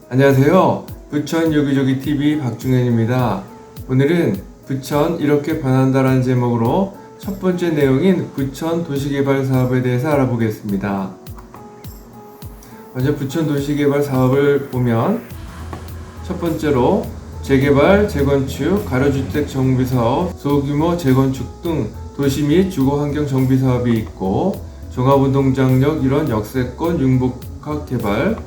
안녕하세요. 부천 여기저기 TV 박중현입니다. 오늘은 부천 이렇게 변한다라는 제목으로 첫 번째 내용인 부천 도시개발 사업에 대해서 알아보겠습니다. 먼저 부천 도시개발 사업을 보면 첫 번째로 재개발, 재건축, 가로주택 정비사업, 소규모 재건축 등 도시 및 주거환경 정비 사업이 있고, 종합운동장역 일원 역세권 융복합 개발,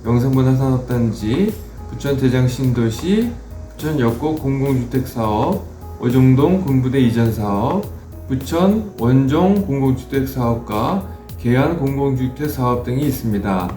영상문화산업단지, 부천 대장신도시, 부천 역곡 공공주택 사업, 오정동 군부대 이전 사업, 부천 원종 공공주택 사업과 계안 공공주택 사업 등이 있습니다.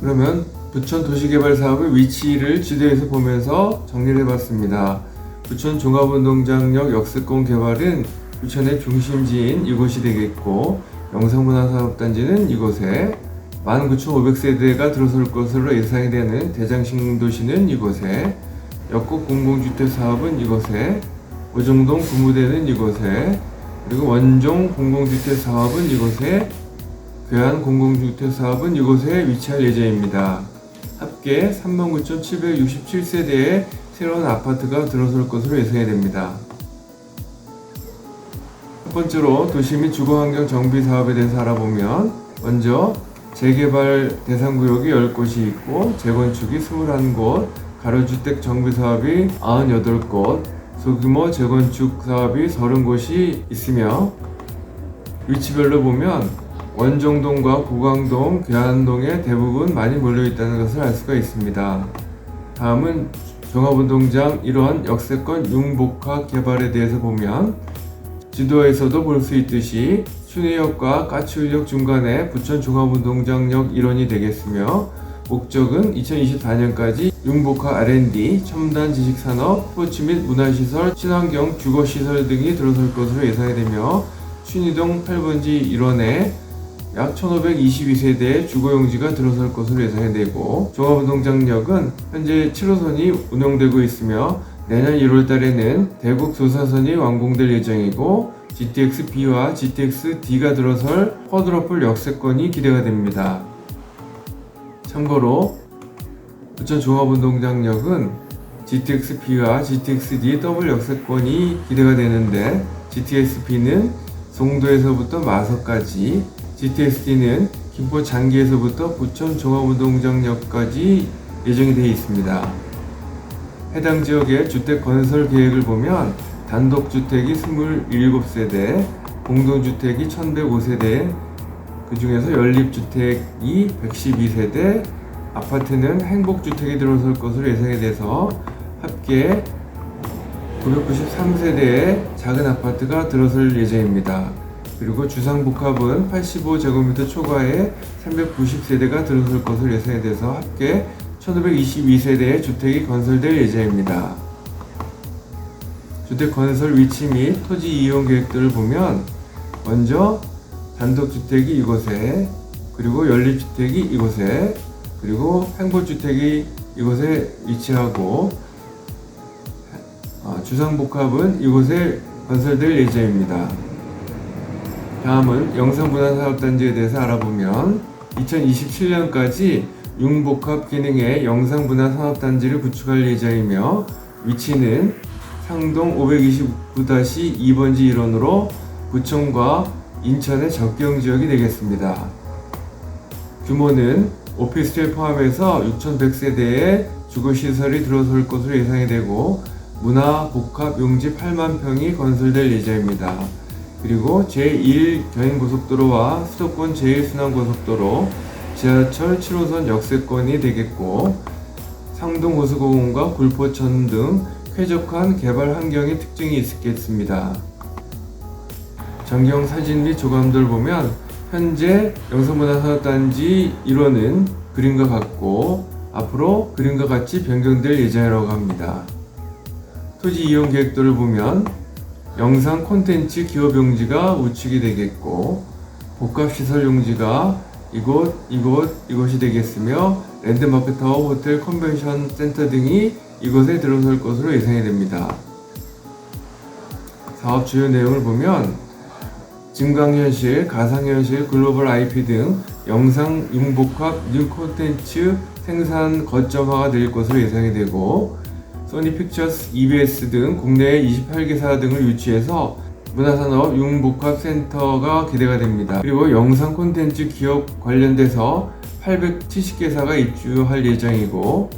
그러면 부천 도시개발 사업의 위치를 지도에서 보면서 정리를 해봤습니다. 부천 종합운동장역 역세권 개발은 부천의 중심지인 이곳이 되겠고, 영상문화산업단지는 이곳에, 19,500세대가 들어설 것으로 예상이 되는 대장신도시는 이곳에, 역곡 공공주택 사업은 이곳에, 오정동 군부대는 이곳에, 그리고 원종 공공주택 사업은 이곳에, 괴한 공공주택 사업은 이곳에 위치할 예정입니다. 합계 39,767세대의 새로운 아파트가 들어설 것으로 예상이 됩니다. 첫 번째로 도시 및 주거환경 정비 사업에 대해서 알아보면, 먼저 재개발 대상구역이 10곳이 있고 재건축이 21곳, 가로주택 정비 사업이 98곳, 소규모 재건축 사업이 30곳이 있으며, 위치별로 보면 원정동과 고강동, 괴안동에 대부분 많이 몰려있다는 것을 알 수가 있습니다. 다음은 종합운동장 일원 역세권 융복합 개발에 대해서 보면, 지도에서도 볼 수 있듯이 춘희역과 까치울역 중간에 부천 종합운동장역 일원이 되겠으며, 목적은 2024년까지 융복합 R&D, 첨단 지식산업, 스포츠 및 문화시설, 친환경 주거시설 등이 들어설 것으로 예상이 되며, 춘희동 8번지 일원에 약 1,522세대의 주거용지가 들어설 것으로 예상이 되고, 종합운동장역은 현재 7호선이 운영되고 있으며 내년 1월달에는 대국 도사선이 완공될 예정이고, GTX-B와 GTX-D가 들어설 쿼드러플 역세권이 기대가 됩니다. 참고로 부천 종합운동장역은 GTX-B와 GTX-D 더블 역세권이 기대가 되는데, GTX-B는 송도에서부터 마석까지, GTX-D는 김포 장기에서부터 부천 종합운동장역까지 예정이 되어 있습니다. 해당 지역의 주택 건설 계획을 보면 단독주택이 27세대, 공동주택이 1,105세대, 그 중에서 연립주택이 112세대, 아파트는 행복주택이 들어설 것으로 예상이 돼서 합계 993세대의 작은 아파트가 들어설 예정입니다. 그리고 주상복합은 85제곱미터 초과의 390세대가 들어설 것으로 예상이 돼서 합계 1522세대의 주택이 건설될 예정입니다. 주택 건설 위치 및 토지 이용 계획들을 보면, 먼저 단독주택이 이곳에, 그리고 연립주택이 이곳에, 그리고 행복주택이 이곳에 위치하고, 주상복합은 이곳에 건설될 예정입니다. 다음은 영상문화산업단지에 대해서 알아보면, 2027년까지 융복합 기능의 영상문화산업단지를 구축할 예정이며, 위치는 상동 529-2번지 일원으로 부천과 인천의 접경지역이 되겠습니다. 규모는 오피스텔 포함해서 6,100세대의 주거시설이 들어설 것으로 예상이 되고, 문화복합용지 8만 평이 건설될 예정입니다. 그리고 제1경인고속도로와 수도권 제1순환고속도로, 지하철 7호선 역세권이 되겠고, 상동호수공원과 굴포천 등 쾌적한 개발 환경의 특징이 있겠습니다. 전경 사진 및 조감도를 보면 현재 영상문화산업단지 1호는 그림과 같고 앞으로 그림과 같이 변경될 예정이라고 합니다. 토지 이용 계획도를 보면 영상 콘텐츠 기업용지가 우측이 되겠고, 복합시설 용지가 이곳이 되겠으며, 랜드마크타워, 호텔, 컨벤션 센터 등이 이곳에 들어설 것으로 예상이 됩니다. 사업 주요 내용을 보면 증강현실, 가상현실, 글로벌 IP 등 영상 융복합 뉴 콘텐츠 생산 거점화가 될 것으로 예상이 되고, 소니 픽처스, EBS 등 국내 28개사 등을 유치해서 문화산업 융복합센터가 기대가 됩니다. 그리고 영상 콘텐츠 기업 관련돼서 870개사가 입주할 예정이고,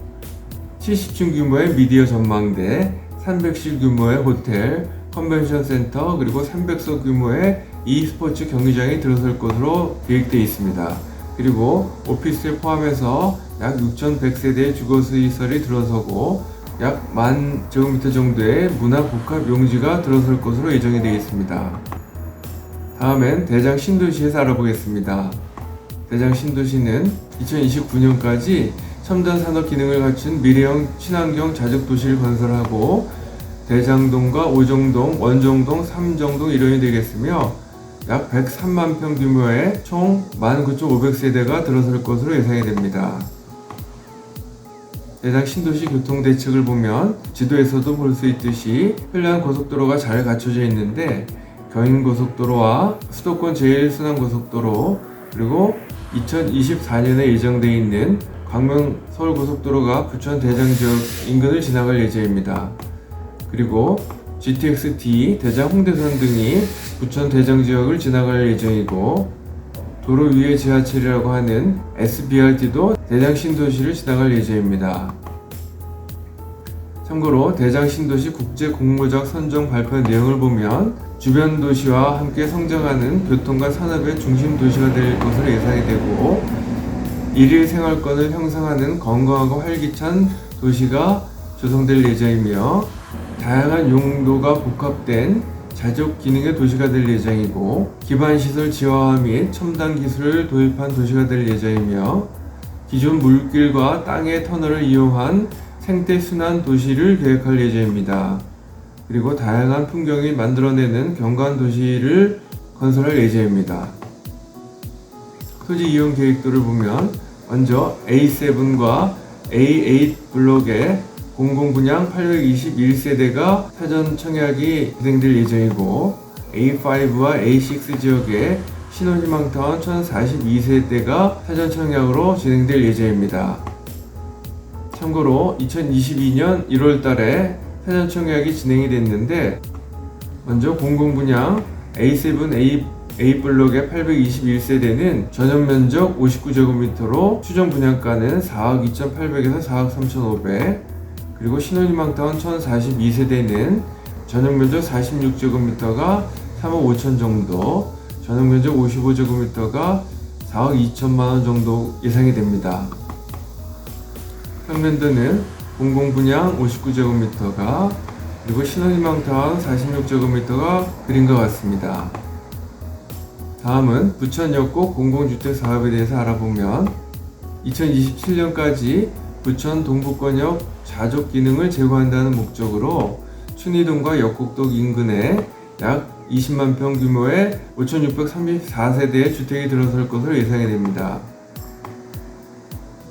70층 규모의 미디어 전망대, 300실 규모의 호텔, 컨벤션 센터, 그리고 300석 규모의 e스포츠 경기장이 들어설 것으로 계획되어 있습니다. 그리고 오피스를 포함해서 약 6,100세대의 주거시설이 들어서고 약 10,000제곱미터 정도의 문화복합 용지가 들어설 것으로 예정이 되어 있습니다. 다음엔 대장 신도시에서 알아보겠습니다. 대장 신도시는 2029년까지 첨단 산업 기능을 갖춘 미래형 친환경 자족 도시를 건설하고 대장동과 오정동, 원정동, 삼정동 일원이 되겠으며 약 103만 평 규모의 총 19,500세대가 들어설 것으로 예상이 됩니다. 대장 신도시 교통 대책을 보면 지도에서도 볼 수 있듯이 편리한 고속도로가 잘 갖춰져 있는데 경인고속도로와 수도권 제1순환고속도로 그리고 2024년에 예정되어 있는 광명 서울고속도로가 부천 대장 지역 인근을 지나갈 예정입니다. 그리고 GTX-D 대장 홍대선 등이 부천 대장 지역을 지나갈 예정이고 도로 위의 지하철이라고 하는 SBRT도 대장 신도시를 지나갈 예정입니다. 참고로 대장 신도시 국제 공모작 선정 발표 내용을 보면 주변 도시와 함께 성장하는 교통과 산업의 중심 도시가 될 것으로 예상이 되고 일일 생활권을 형성하는 건강하고 활기찬 도시가 조성될 예정이며 다양한 용도가 복합된 자족 기능의 도시가 될 예정이고 기반시설 지화화 및 첨단 기술을 도입한 도시가 될 예정이며 기존 물길과 땅의 터널을 이용한 생태순환 도시를 계획할 예정입니다. 그리고 다양한 풍경이 만들어내는 경관 도시를 건설할 예정입니다. 토지 이용 계획도를 보면 먼저 A7과 A8 블록의 공공분양 821세대가 사전 청약이 진행될 예정이고 A5와 A6 지역의 신혼희망타운 1042세대가 사전 청약으로 진행될 예정입니다. 참고로 2022년 1월달에 사전 청약이 진행이 됐는데 먼저 공공분양 A7, A블록의 821세대는 전용면적 59제곱미터로 추정 분양가는 4억 2,800에서 4억 3,500 그리고 신혼희망타운 1042세대는 전용면적 46제곱미터가 3억 5천 정도 전용면적 55제곱미터가 4억 2천만원 정도 예상이 됩니다. 평면도는 공공분양 59제곱미터가 그리고 신혼희망타운 46제곱미터가 그림과 같습니다. 다음은 부천역곡 공공주택 사업에 대해서 알아보면 2027년까지 부천 동북권역 자족 기능을 제고한다는 목적으로 춘희동과 역곡동 인근에 약 20만 평 규모의 5,634세대의 주택이 들어설 것으로 예상이 됩니다.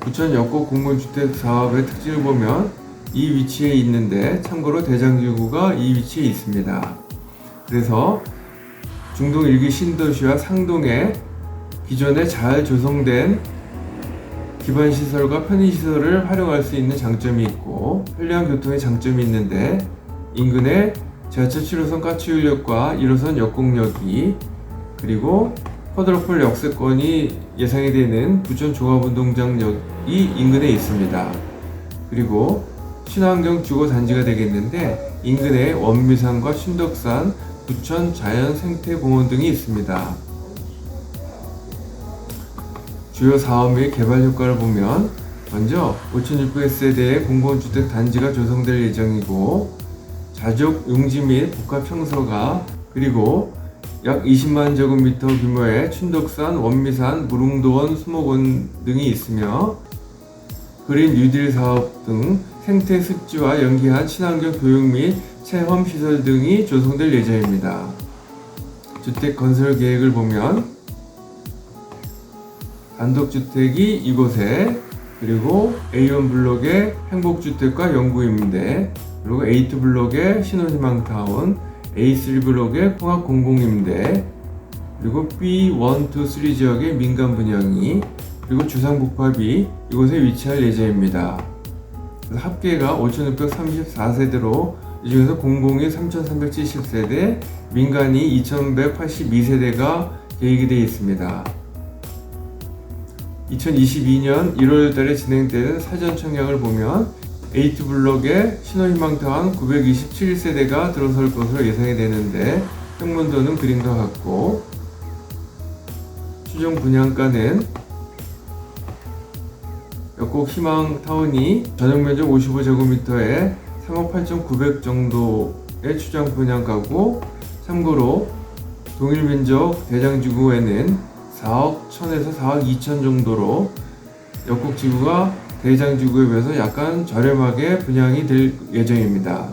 부천 역곡 공공주택 사업의 특징을 보면 이 위치에 있는데 참고로 대장지구가 이 위치에 있습니다. 그래서 중동 1기 신도시와 상동에 기존에 잘 조성된 기반시설과 편의시설을 활용할 수 있는 장점이 있고 편리한 교통의 장점이 있는데 인근에 지하철 7호선 까치울역과 1호선 역곡역이 그리고 쿼드로폴 역세권이 예상이 되는 부천 종합운동장역이 인근에 있습니다. 그리고 친환경 주거단지가 되겠는데 인근에 원미산과 신덕산, 부천 자연생태공원 등이 있습니다. 주요 사업 및 개발 효과를 보면 먼저 5,600세대의 공공주택 단지가 조성될 예정이고 자족 용지 및 복합 청소가 그리고 약 20만 제곱미터 규모의 춘덕산, 원미산, 무릉도원, 수목원 등이 있으며 그린 뉴딜 사업 등 생태 습지와 연계한 친환경 교육 및 체험 시설 등이 조성될 예정입니다. 주택 건설 계획을 보면 단독주택이 이곳에 그리고 A1 블록의 행복주택과 영구임대 그리고 A2 블록의 신혼희망타운 A3 블록의 통합공공임대 그리고 B1, 2, 3 지역의 민간분양이 그리고 주상복합이 이곳에 위치할 예정입니다. 그래서 합계가 5,634세대로 이 중에서 공공이 3,370세대, 민간이 2,182세대가 계획이 되어 있습니다. 2022년 1월달에 진행되는 사전 청약을 보면 A2블럭에 신혼희망타운 927세대가 들어설 것으로 예상이 되는데 평문도는 그림과 같고 추정 분양가는 역곡 희망타운이 전용면적 55제곱미터에 3억 8,900 정도의 추정 분양가고, 참고로 동일면적 대장지구에는 4억 1000에서 4억 2천 정도로 역곡지구가 대장지구에 비해서 약간 저렴하게 분양이 될 예정입니다.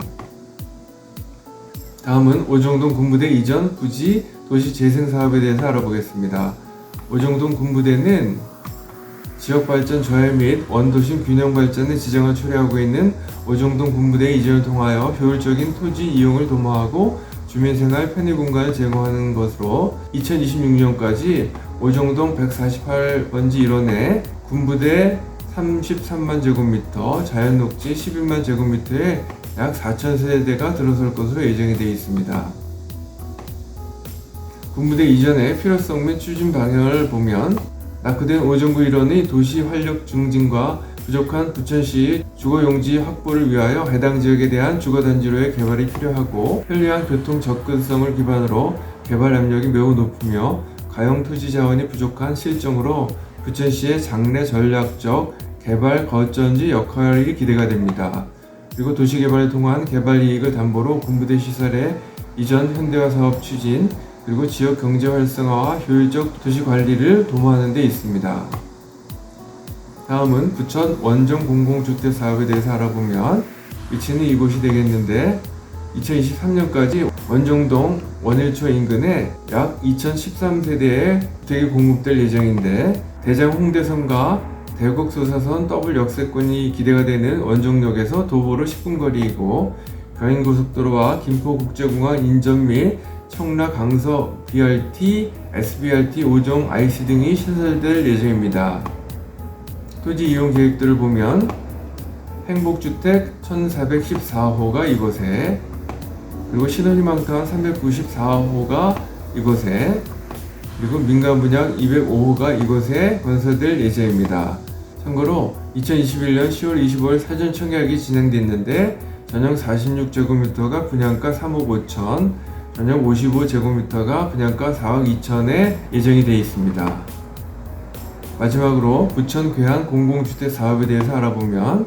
다음은 오정동 군부대 이전 부지 도시재생사업에 대해서 알아보겠습니다. 오정동 군부대는 지역발전 조회 및 원도심 균형 발전을 지정을 초래하고 있는 오정동 군부대 이전을 통하여 효율적인 토지 이용을 도모하고 주민생활 편의 공간을 제공하는 것으로 2026년까지 오정동 148번지 1원에 군부대 33만 제곱미터, 자연녹지 11만 제곱미터에 약 4,000세대가 들어설 것으로 예정이 되어 있습니다. 군부대 이전의 필요성 및 추진 방향을 보면 낙후된 오정구 일원의 도시 활력 증진과 부족한 부천시 주거용지 확보를 위하여 해당 지역에 대한 주거단지로의 개발이 필요하고, 편리한 교통 접근성을 기반으로 개발 압력이 매우 높으며 가용 토지 자원이 부족한 실정으로 부천시의 장래 전략적 개발 거점지 역할이 기대가 됩니다. 그리고 도시개발을 통한 개발 이익을 담보로 군부대 시설의 이전 현대화 사업 추진, 그리고 지역 경제 활성화와 효율적 도시 관리를 도모하는 데 있습니다. 다음은 부천 원정 공공주택 사업에 대해서 알아보면 위치는 이곳이 되겠는데, 2023년까지 원정동 원일초 인근에 약 2013세대의 주택이 공급될 예정인데, 대장 홍대선과 대곡 소사선 더블 역세권이 기대가 되는 원정역에서 도보로 10분 거리이고, 경인고속도로와 김포국제공항 인접 및 청라 강서 BRT, SBRT 5종 IC 등이 신설될 예정입니다. 토지 이용 계획들을 보면 행복주택 1414호가 이곳에, 그리고 신혼희망타운 394호가 이곳에, 그리고 민간분양 205호가 이곳에 건설될 예정입니다. 참고로 2021년 10월 25일 사전 청약이 진행됐는데 전용 46제곱미터가 분양가 3억 5천, 전용 55제곱미터가 분양가 4억 2천에 예정이 되어 있습니다. 마지막으로 부천 괴한 공공주택 사업에 대해서 알아보면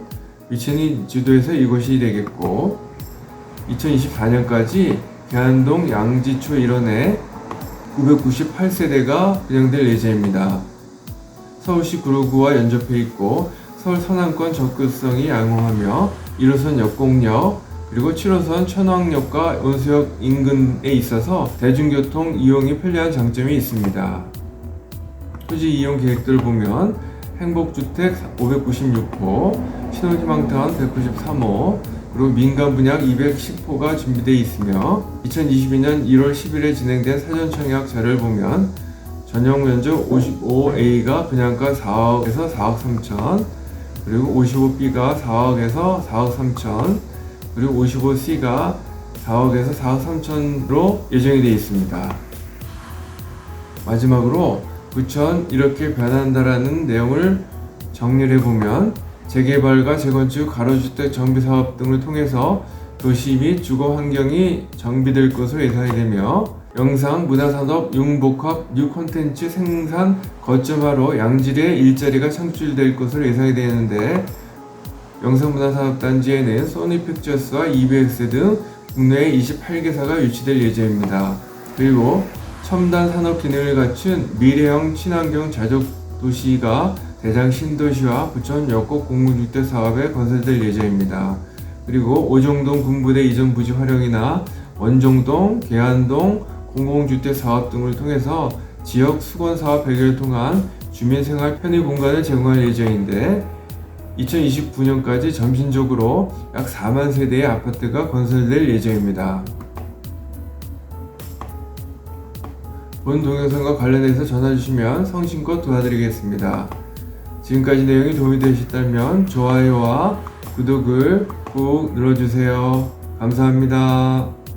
위치는 지도에서 이곳이 되겠고, 2024년까지 괴한동 양지초 1원에 998세대가 분양될 예정입니다. 서울시 구로구와 연접해 있고 서울 서남권 접근성이 양호하며 1호선 역곡역, 그리고 7호선 천왕역과 온수역 인근에 있어서 대중교통 이용이 편리한 장점이 있습니다. 토지 이용 계획들을 보면 행복주택 596호, 신혼희망타운 193호, 그리고 민간분양 210호가 준비되어 있으며 2022년 1월 10일에 진행된 사전청약 자료를 보면 전용면적 55A가 분양가 4억에서 4억 3천, 그리고 55B가 4억에서 4억 3천, 그리고 55C가 4억에서 4억 3천으로 예정이 되어 있습니다. 마지막으로 부천 이렇게 변한다라는 내용을 정리를 해보면 재개발과 재건축, 가로주택 정비사업 등을 통해서 도시 및 주거 환경이 정비될 것으로 예상이 되며, 영상, 문화산업, 융복합, 뉴콘텐츠 생산 거점화로 양질의 일자리가 창출될 것으로 예상이 되는데, 영상문화산업단지에는 소니픽처스와 EBX 등 국내에 28개사가 유치될 예정입니다. 그리고 첨단 산업 기능을 갖춘 미래형 친환경 자족 도시가 대장 신도시와 부천 역곡 공공주택 사업에 건설될 예정입니다. 그리고 오정동 군부대 이전 부지 활용이나 원정동, 계안동 공공주택 사업 등을 통해서 지역 수건 사업 해결을 통한 주민생활 편의 공간을 제공할 예정인데, 2029년까지 점진적으로 약 4만 세대의 아파트가 건설될 예정입니다. 본 동영상과 관련해서 전화주시면 성심껏 도와드리겠습니다. 지금까지 내용이 도움이 되셨다면 좋아요와 구독을 꾹 눌러주세요. 감사합니다.